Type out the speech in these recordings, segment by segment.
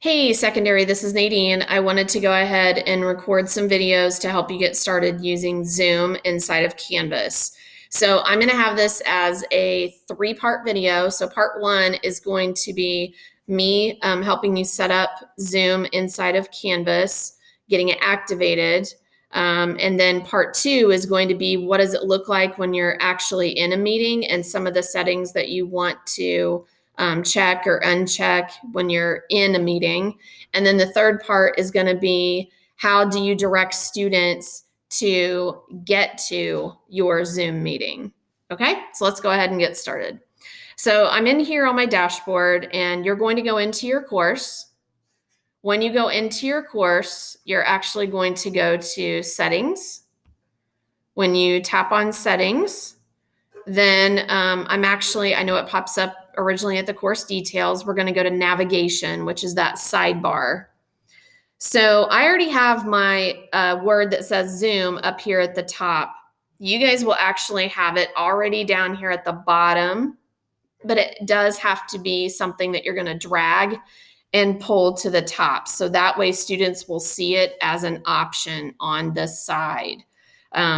Hey, secondary, this is Nadine. I wanted to go ahead and record some videos to help you get started using Zoom inside of Canvas. So I'm going to have this as a three-part video. So part one is going to be me helping you set up Zoom inside of Canvas, getting it activated. And then part two is going to be what does it look like when you're actually in a meeting and some of the settings that you want to check or uncheck when you're in a meeting. And then the third part is going to be how do you direct students to get to your Zoom meeting? Okay, so let's go ahead and get started. So I'm in here on my dashboard and you're going to go into your course. When you go into your course, you're actually going to go to settings. When you tap on settings, then I know it pops up originally at the course details. We're going to go to navigation, which is that sidebar. So I already have my word that says Zoom up here at the top. You guys will actually have it already down here at the bottom, but it does have to be something that you're going to drag and pull to the top. So that way students will see it as an option on the side.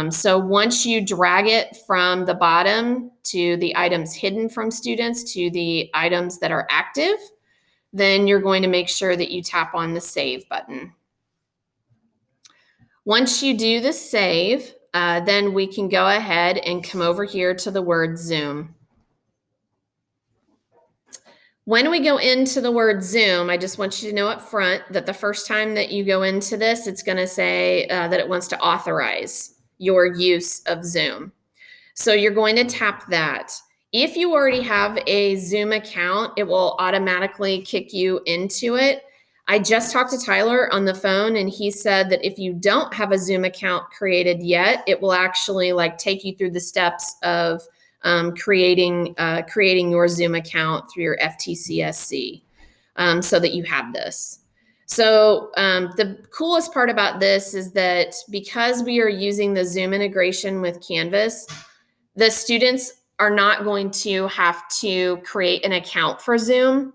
So once you drag it from the bottom to the items hidden from students to the items that are active, then you're going to make sure that you tap on the save button. Once you do the save, then we can go ahead and come over here to the word Zoom. When we go into the word Zoom, I just want you to know up front that the first time that you go into this, it's going to say that it wants to authorize your use of Zoom. So you're going to tap that. If you already have a Zoom account, it will automatically kick you into it. I just talked to Tyler on the phone and he said that if you don't have a Zoom account created yet, it will actually take you through the steps of creating your Zoom account through your FTCSC so that you have this. So the coolest part about this is that because we are using the Zoom integration with Canvas, the students are not going to have to create an account for Zoom,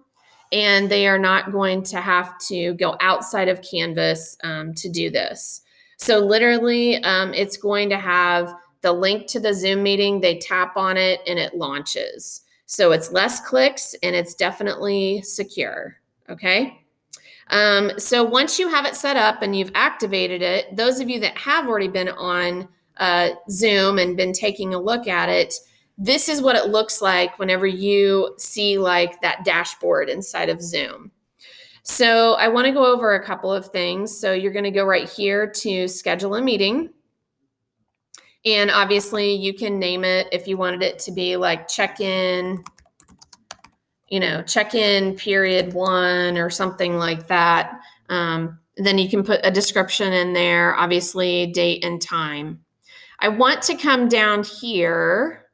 and they are not going to have to go outside of Canvas to do this. So literally, it's going to have the link to the Zoom meeting, they tap on it and it launches. So it's less clicks and it's definitely secure, okay? So once you have it set up and you've activated it, those of you that have already been on Zoom and been taking a look at it, this is what it looks like whenever you see that dashboard inside of Zoom. So I want to go over a couple of things. So you're going to go right here to schedule a meeting. And obviously you can name it if you wanted it to be check-in, check-in period 1 or something like that. Then you can put a description in there, obviously date and time. I want to come down here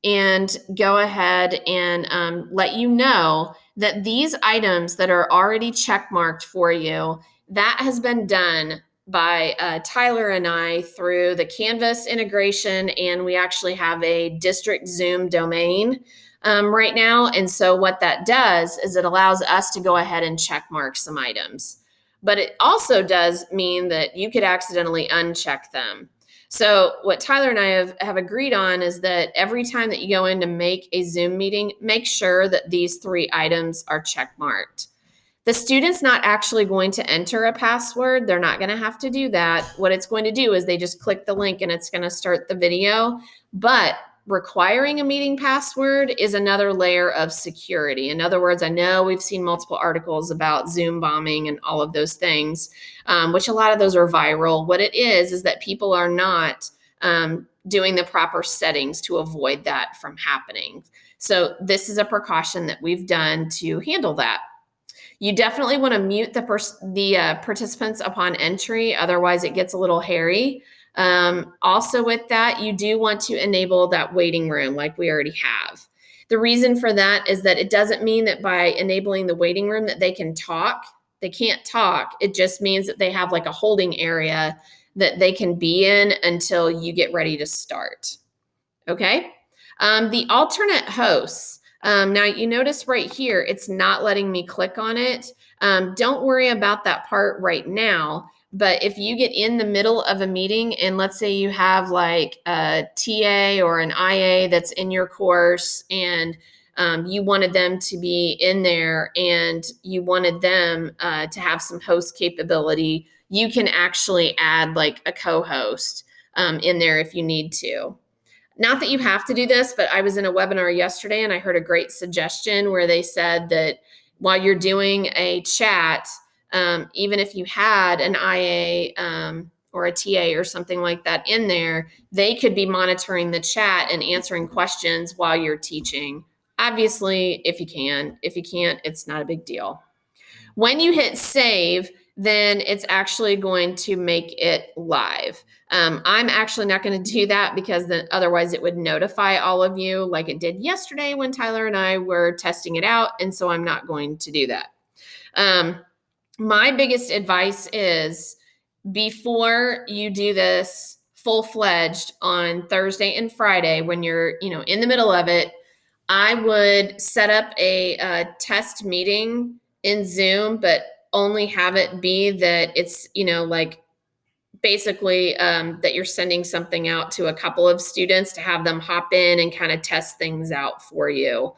and go ahead and let you know that these items that are already checkmarked for you, that has been done by Tyler and I through the Canvas integration, and we actually have a district Zoom domain right now. And so what that does is it allows us to go ahead and check mark some items. But it also does mean that you could accidentally uncheck them. So what Tyler and I have agreed on is that every time that you go in to make a Zoom meeting, make sure that these 3 items are check marked. The student's not actually going to enter a password. They're not going to have to do that. What it's going to do is they just click the link and it's going to start the video. But requiring a meeting password is another layer of security. In other words, I know we've seen multiple articles about Zoom bombing and all of those things, which a lot of those are viral. What it is that people are not doing the proper settings to avoid that from happening. So this is a precaution that we've done to handle that. You definitely want to mute the participants upon entry, otherwise it gets a little hairy. Also with that, you do want to enable that waiting room like we already have. The reason for that is that it doesn't mean that by enabling the waiting room that they can talk. They can't talk. It just means that they have a holding area that they can be in until you get ready to start. Okay? The alternate hosts. Now you notice right here, it's not letting me click on it. Don't worry about that part right now. But if you get in the middle of a meeting and let's say you have like a TA or an IA that's in your course and you wanted them to be in there and you wanted them to have some host capability, you can actually add like a co-host in there if you need to. Not that you have to do this, but I was in a webinar yesterday and I heard a great suggestion where they said that while you're doing a chat, even if you had an IA or a TA or something like that in there, they could be monitoring the chat and answering questions while you're teaching. Obviously, if you can. If you can't, it's not a big deal. When you hit save, then it's actually going to make it live. I'm actually not going to do that because then otherwise it would notify all of you like it did yesterday when Tyler and I were testing it out. And so I'm not going to do that. My biggest advice is before you do this full-fledged on Thursday and Friday, when you're, in the middle of it, I would set up a test meeting in Zoom, but only have it be that it's, like basically that you're sending something out to a couple of students to have them hop in and kind of test things out for you.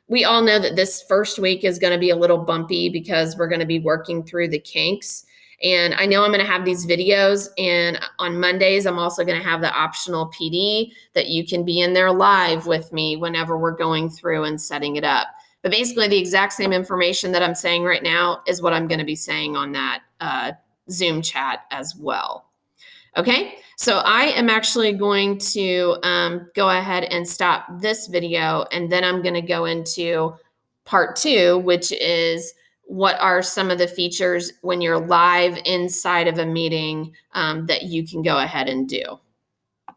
We all know that this first week is going to be a little bumpy because we're going to be working through the kinks. And I know I'm going to have these videos, and on Mondays, I'm also going to have the optional PD that you can be in there live with me whenever we're going through and setting it up. But basically, the exact same information that I'm saying right now is what I'm going to be saying on that Zoom chat as well. Okay, so I am actually going to go ahead and stop this video, and then I'm going to go into part 2, which is what are some of the features when you're live inside of a meeting that you can go ahead and do.